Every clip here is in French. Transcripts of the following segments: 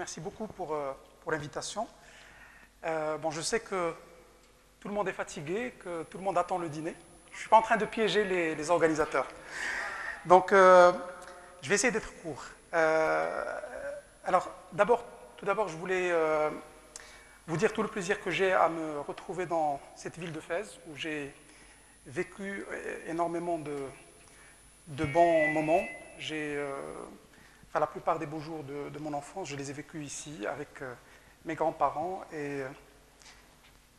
remercie beaucoup pour l'invitation. Bon, je sais que tout le monde est fatigué, que tout le monde attend le dîner. Je ne suis pas en train de piéger les organisateurs. Donc, je vais essayer d'être court. Alors, tout d'abord, je voulais vous dire tout le plaisir que j'ai à me retrouver dans cette ville de Fès, où j'ai vécu énormément de bons moments. La plupart des beaux jours de mon enfance, je les ai vécus ici avec mes grands-parents et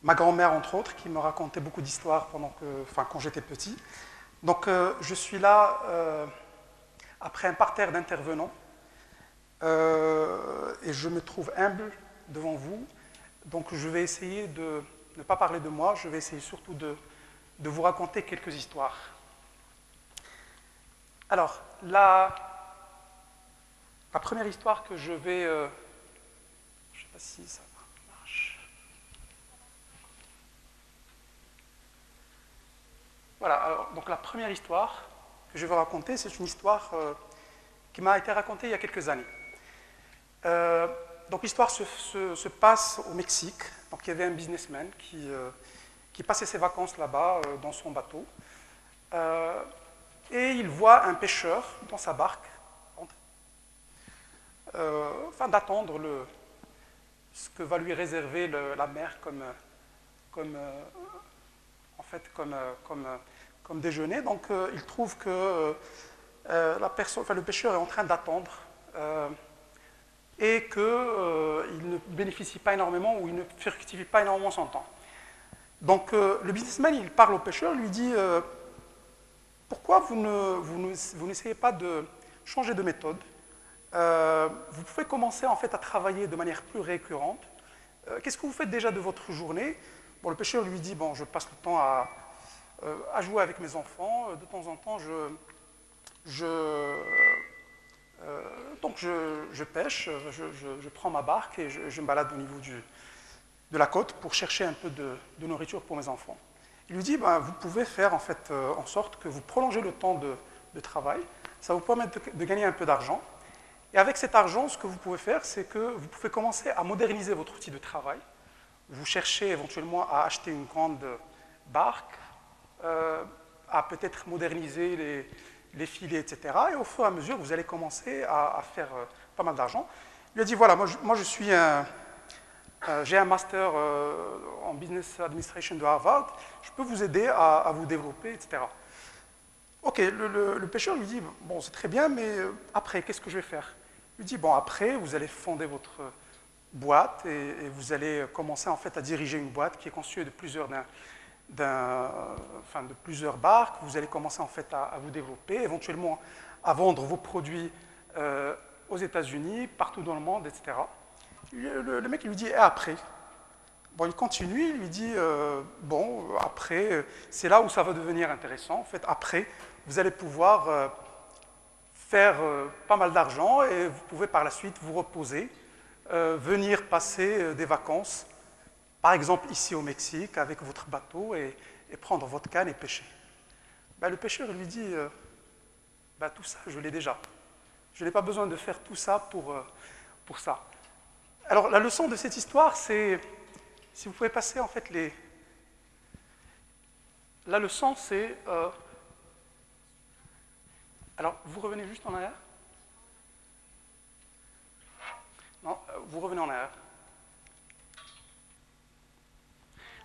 ma grand-mère, entre autres, qui me racontait beaucoup d'histoires quand j'étais petit. Donc, je suis là après un parterre d'intervenants et je me trouve humble devant vous. Donc, je vais essayer de ne pas parler de moi, je vais essayer surtout de vous raconter quelques histoires. Alors, la première histoire que je vais... je ne sais pas si ça marche. Voilà, alors, donc la première histoire que je vais raconter, c'est une histoire qui m'a été racontée il y a quelques années. Donc l'histoire se passe au Mexique. Donc il y avait un businessman qui passait ses vacances là-bas dans son bateau. Et il voit un pêcheur dans sa barque d'attendre ce que va lui réserver la mer comme déjeuner. Donc il trouve que le pêcheur est en train d'attendre et qu'il ne bénéficie pas énormément ou il ne fructifie pas énormément son temps. Donc le businessman, il parle au pêcheur, lui dit pourquoi vous n'essayez pas de changer de méthode? Vous pouvez commencer en fait à travailler de manière plus récurrente. Qu'est-ce que vous faites déjà de votre journée? Bon, le pêcheur lui dit bon, je passe le temps à jouer avec mes enfants. De temps en temps, je pêche, je prends ma barque et je me balade au niveau de la côte pour chercher un peu de nourriture pour mes enfants. Il lui dit vous pouvez faire en fait en sorte que vous prolongez le temps de travail. Ça vous permet de gagner un peu d'argent. Et avec cet argent, ce que vous pouvez faire, c'est que vous pouvez commencer à moderniser votre outil de travail. Vous cherchez éventuellement à acheter une grande barque, à peut-être moderniser les filets, etc. Et au fur et à mesure, vous allez commencer à faire pas mal d'argent. Il a dit, voilà, moi j'ai un master en Business Administration de Harvard, je peux vous aider à vous développer, etc. Ok, le pêcheur lui dit, bon, c'est très bien, mais après, qu'est-ce que je vais faire? Il lui dit, bon, après, vous allez fonder votre boîte et vous allez commencer en fait à diriger une boîte qui est constituée de plusieurs barques. Vous allez commencer en fait à vous développer, éventuellement à vendre vos produits aux États-Unis, partout dans le monde, etc. Le mec il lui dit, et après? Bon, il continue, il lui dit, bon, après, c'est là où ça va devenir intéressant. En fait, après, vous allez pouvoir faire pas mal d'argent et vous pouvez par la suite vous reposer, venir passer des vacances, par exemple ici au Mexique, avec votre bateau et prendre votre canne et pêcher. Le pêcheur lui dit, tout ça, je l'ai déjà. Je n'ai pas besoin de faire tout ça pour ça. Alors, la leçon de cette histoire, c'est, si vous pouvez passer en fait la leçon, c'est... Alors, vous revenez juste en arrière? Non, vous revenez en arrière.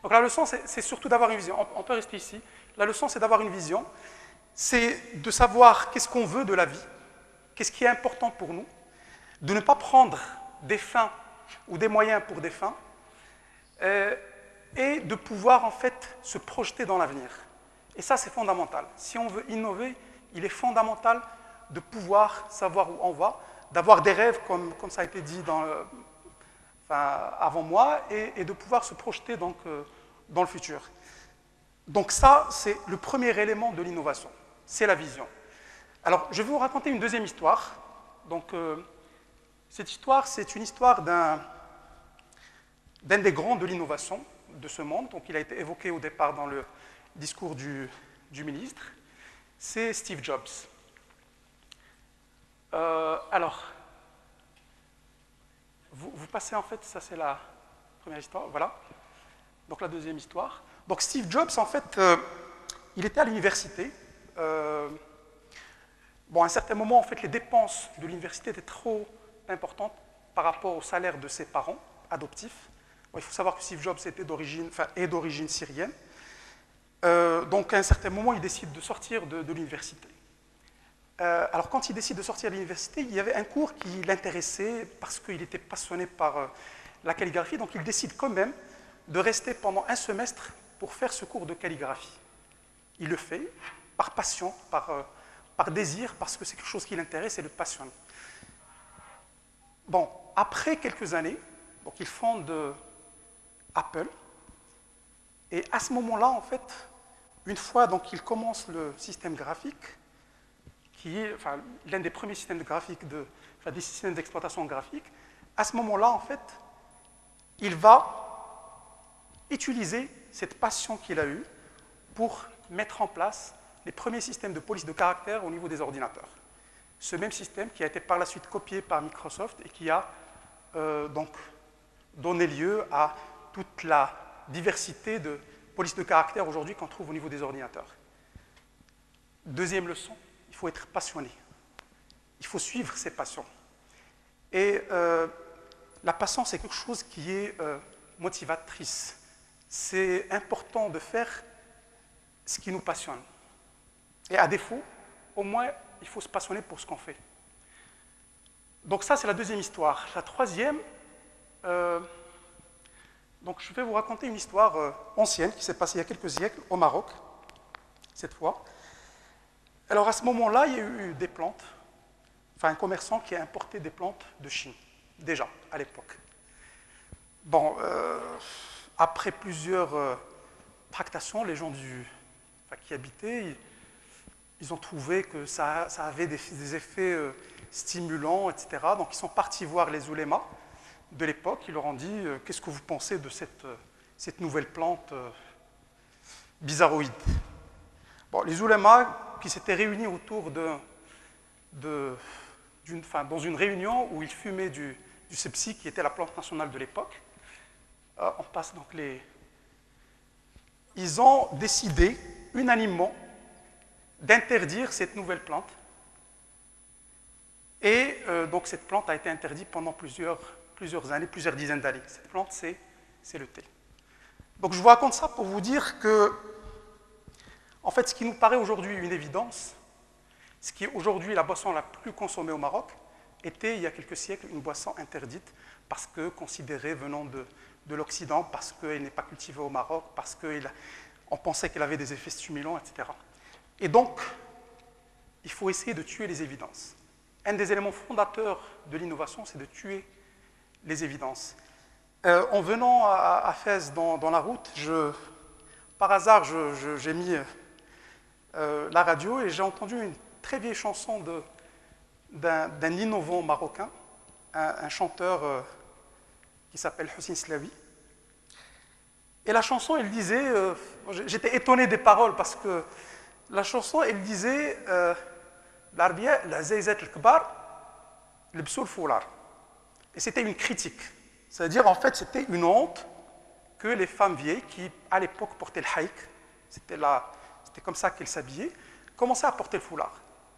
Donc la leçon, c'est surtout d'avoir une vision. On peut rester ici. La leçon, c'est d'avoir une vision. C'est de savoir qu'est-ce qu'on veut de la vie, qu'est-ce qui est important pour nous, de ne pas prendre des fins ou des moyens pour des fins, et de pouvoir en fait se projeter dans l'avenir. Et ça, c'est fondamental. Si on veut innover, il est fondamental de pouvoir savoir où on va, d'avoir des rêves, comme ça a été dit avant moi, et de pouvoir se projeter donc, dans le futur. Donc ça, c'est le premier élément de l'innovation, c'est la vision. Alors, je vais vous raconter une deuxième histoire. Donc, cette histoire, c'est une histoire d'un des grands de l'innovation de ce monde. Donc, il a été évoqué au départ dans le discours du ministre. C'est Steve Jobs. Alors, passer en fait, ça c'est la première histoire, voilà. Donc la deuxième histoire. Donc Steve Jobs, en fait, il était à l'université. Bon, à un certain moment, en fait, les dépenses de l'université étaient trop importantes par rapport au salaire de ses parents adoptifs. Bon, il faut savoir que Steve Jobs est d'origine syrienne. Donc à un certain moment, il décide de sortir de l'université. Alors quand il décide de sortir de l'université, il y avait un cours qui l'intéressait parce qu'il était passionné par la calligraphie, donc il décide quand même de rester pendant un semestre pour faire ce cours de calligraphie. Il le fait par passion, par désir, parce que c'est quelque chose qui l'intéresse et le passionne. Bon, après quelques années, donc il fonde Apple, et à ce moment-là, en fait, une fois donc, il commence le système graphique, qui est l'un des premiers systèmes graphiques, des systèmes d'exploitation graphique, à ce moment-là, en fait, il va utiliser cette passion qu'il a eue pour mettre en place les premiers systèmes de police de caractère au niveau des ordinateurs. Ce même système qui a été par la suite copié par Microsoft et qui a donc donné lieu à toute la diversité de police de caractère aujourd'hui qu'on trouve au niveau des ordinateurs. Deuxième leçon, il faut être passionné. Il faut suivre ses passions. Et la passion, c'est quelque chose qui est motivatrice. C'est important de faire ce qui nous passionne. Et à défaut, au moins, il faut se passionner pour ce qu'on fait. Donc ça, c'est la deuxième histoire. La troisième, donc je vais vous raconter une histoire ancienne qui s'est passée il y a quelques siècles au Maroc, cette fois. Alors à ce moment-là, il y a eu des plantes, un commerçant qui a importé des plantes de Chine, déjà, à l'époque. Bon, après plusieurs tractations, les gens qui habitaient, ils ont trouvé que ça avait des effets stimulants, etc. Donc ils sont partis voir les oulémas de l'époque, ils leur ont dit « Qu'est-ce que vous pensez de cette nouvelle plante bizarroïde ?» Bon, les oulémas qui s'étaient réunis autour dans une réunion où ils fumaient du sepsi, qui était la plante nationale de l'époque, on passe donc ils ont décidé unanimement d'interdire cette nouvelle plante. Et donc cette plante a été interdite pendant plusieurs années, plusieurs dizaines d'années. Cette plante, c'est le thé. Donc je vous raconte ça pour vous dire que, en fait, ce qui nous paraît aujourd'hui une évidence, ce qui est aujourd'hui la boisson la plus consommée au Maroc, était, il y a quelques siècles, une boisson interdite parce que considérée venant de l'Occident, parce qu'elle n'est pas cultivée au Maroc, parce qu'on pensait qu'elle avait des effets stimulants, etc. Et donc, il faut essayer de tuer les évidences. Un des éléments fondateurs de l'innovation, c'est de tuer les évidences. En venant à Fès dans la route, par hasard, j'ai mis la radio et j'ai entendu une très vieille chanson d'un innovant marocain, un chanteur qui s'appelle Hussein Slawi. Et la chanson, elle disait, j'étais étonné des paroles parce que la chanson, elle disait l'Arbia, la Zayzat al-Kbar, le Bsoul Foular. Et c'était une critique. C'est-à-dire, en fait, c'était une honte que les femmes vieilles qui, à l'époque, portaient le haïk, c'était comme ça qu'elles s'habillaient, commençaient à porter le foulard.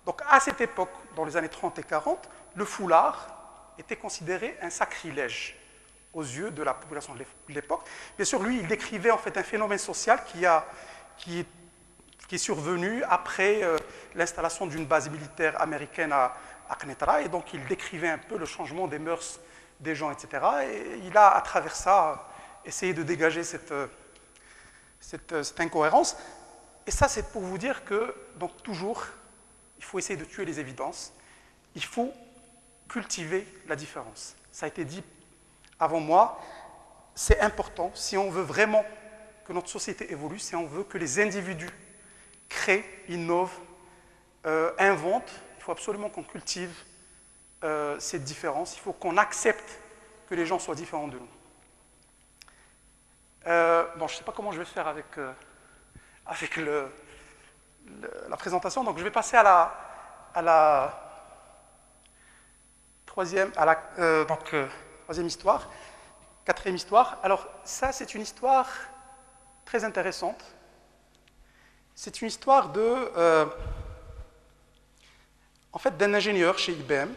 Donc, à cette époque, dans les années 30 et 40, le foulard était considéré un sacrilège aux yeux de la population de l'époque. Bien sûr, lui, il décrivait en fait un phénomène social qui est survenu après l'installation d'une base militaire américaine à Knetra, et donc il décrivait un peu le changement des mœurs des gens, etc. Et il a, à travers ça, essayé de dégager cette incohérence. Et ça, c'est pour vous dire que, donc toujours, il faut essayer de tuer les évidences, il faut cultiver la différence. Ça a été dit avant moi, c'est important, si on veut vraiment que notre société évolue, si on veut que les individus créent, innovent, inventent, il faut absolument qu'on cultive cette différence, il faut qu'on accepte que les gens soient différents de nous. Bon, je ne sais pas comment je vais faire avec la présentation, donc je vais passer à la troisième, troisième histoire. Quatrième histoire. Alors, ça, c'est une histoire très intéressante. C'est une histoire en fait, d'un ingénieur chez IBM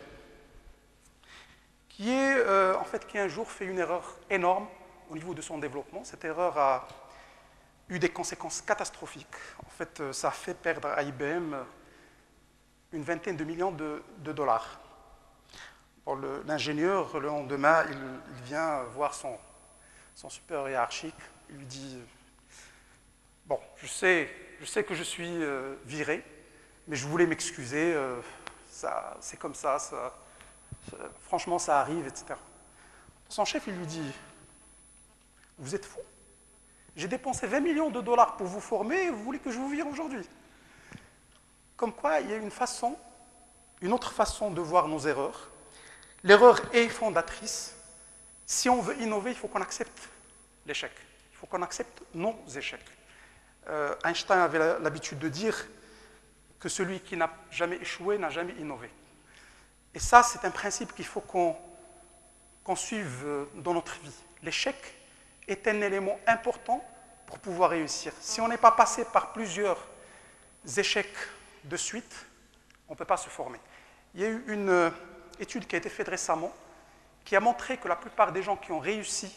qui un jour fait une erreur énorme au niveau de son développement. Cette erreur a eu des conséquences catastrophiques. En fait, ça a fait perdre à IBM une vingtaine de millions de dollars. Bon, l'ingénieur, le lendemain, il vient voir son supérieur hiérarchique. Il lui dit « Bon, je sais que je suis viré, mais je voulais m'excuser. C'est comme ça, franchement, ça arrive, etc. » Son chef, il lui dit « Vous êtes fou. J'ai dépensé 20 millions de dollars pour vous former et vous voulez que je vous vire aujourd'hui ?» Comme quoi, il y a une autre façon de voir nos erreurs. L'erreur est fondatrice. Si on veut innover, il faut qu'on accepte l'échec. Il faut qu'on accepte nos échecs. Einstein avait l'habitude de dire que celui qui n'a jamais échoué n'a jamais innové. Et ça, c'est un principe qu'il faut qu'on suive dans notre vie. L'échec est un élément important pour pouvoir réussir. Si on n'est pas passé par plusieurs échecs de suite, on ne peut pas se former. Il y a eu une étude qui a été faite récemment qui a montré que la plupart des gens qui ont réussi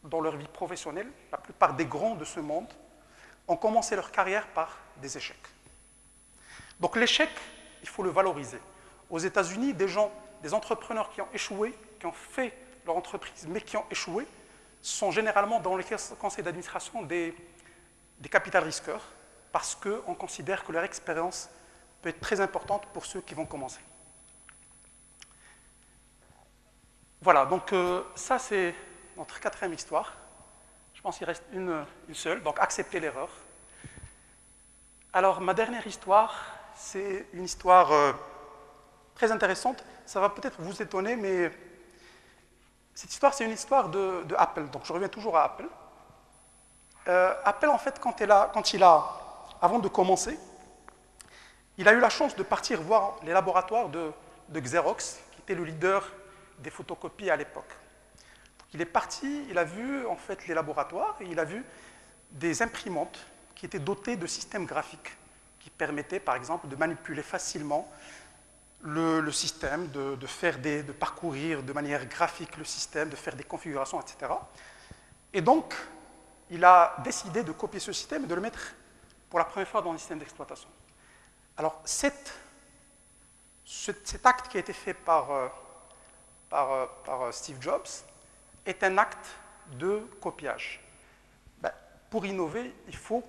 dans leur vie professionnelle, la plupart des grands de ce monde, ont commencé leur carrière par des échecs. Donc l'échec, il faut le valoriser. Aux États-Unis, des entrepreneurs qui ont échoué, qui ont fait leur entreprise, mais qui ont échoué, sont généralement dans les conseils d'administration des capital risqueurs, parce qu'on considère que leur expérience peut être très importante pour ceux qui vont commencer. Voilà, donc ça c'est notre quatrième histoire. Je pense qu'il reste une seule, donc accepter l'erreur. Alors ma dernière histoire, c'est une histoire très intéressante. Ça va peut-être vous étonner, mais cette histoire, c'est une histoire de Apple. Donc je reviens toujours à Apple. Apple, en fait, avant de commencer, il a eu la chance de partir voir les laboratoires de Xerox, qui était le leader des photocopies à l'époque. Il est parti, il a vu en fait les laboratoires et il a vu des imprimantes qui étaient dotées de systèmes graphiques qui permettaient, par exemple, de manipuler facilement le système, de parcourir de manière graphique le système, de faire des configurations, etc. Et donc, il a décidé de copier ce système et de le mettre pour la première fois dans le système d'exploitation. Alors, cet acte qui a été fait par Steve Jobs est un acte de copiage. Pour innover, il faut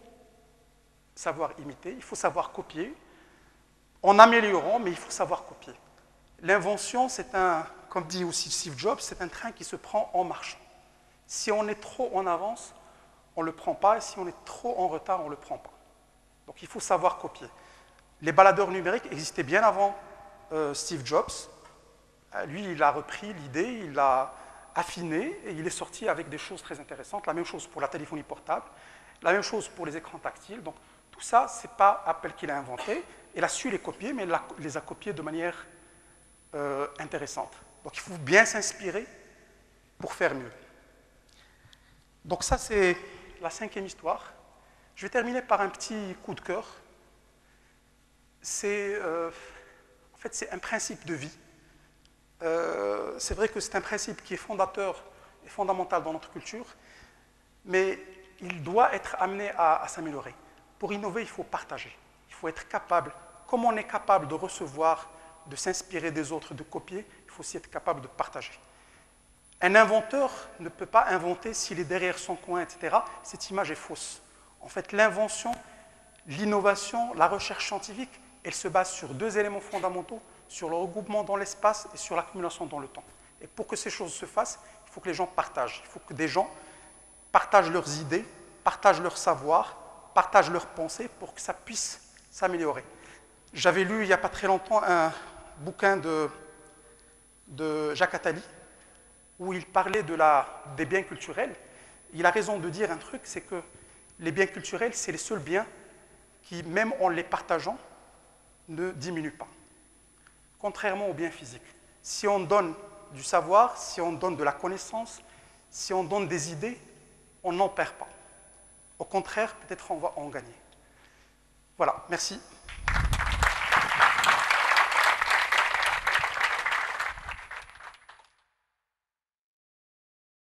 savoir imiter, il faut savoir copier, en améliorant, mais il faut savoir copier. L'invention, comme dit aussi Steve Jobs, c'est un train qui se prend en marchant. Si on est trop en avance, on ne le prend pas, et si on est trop en retard, on ne le prend pas. Donc il faut savoir copier. Les baladeurs numériques existaient bien avant Steve Jobs. Lui, il a repris l'idée, il l'a affiné, et il est sorti avec des choses très intéressantes. La même chose pour la téléphonie portable, la même chose pour les écrans tactiles. Donc tout ça, ce n'est pas Apple qui l'a inventé. Il a su les copier, mais il les a copiés de manière intéressante. Donc il faut bien s'inspirer pour faire mieux. Donc ça, c'est la cinquième histoire. Je vais terminer par un petit coup de cœur. En fait, c'est un principe de vie. C'est vrai que c'est un principe qui est fondateur et fondamental dans notre culture, mais il doit être amené à s'améliorer. Pour innover, il faut partager. Il faut être capable, comme on est capable de recevoir, de s'inspirer des autres, de copier, il faut aussi être capable de partager. Un inventeur ne peut pas inventer s'il est derrière son coin, etc. Cette image est fausse. En fait, l'invention, l'innovation, la recherche scientifique, elle se base sur deux éléments fondamentaux, sur le regroupement dans l'espace et sur l'accumulation dans le temps. Et pour que ces choses se fassent, il faut que les gens partagent. Il faut que des gens partagent leurs idées, partagent leur savoir, partagent leurs pensées pour que ça puisse s'améliorer. J'avais lu il n'y a pas très longtemps un bouquin de Jacques Attali où il parlait des biens culturels. Il a raison de dire un truc, c'est que les biens culturels, c'est les seuls biens qui, même en les partageant, ne diminuent pas. Contrairement aux biens physiques. Si on donne du savoir, si on donne de la connaissance, si on donne des idées, on n'en perd pas. Au contraire, peut-être on va en gagner. Voilà, merci.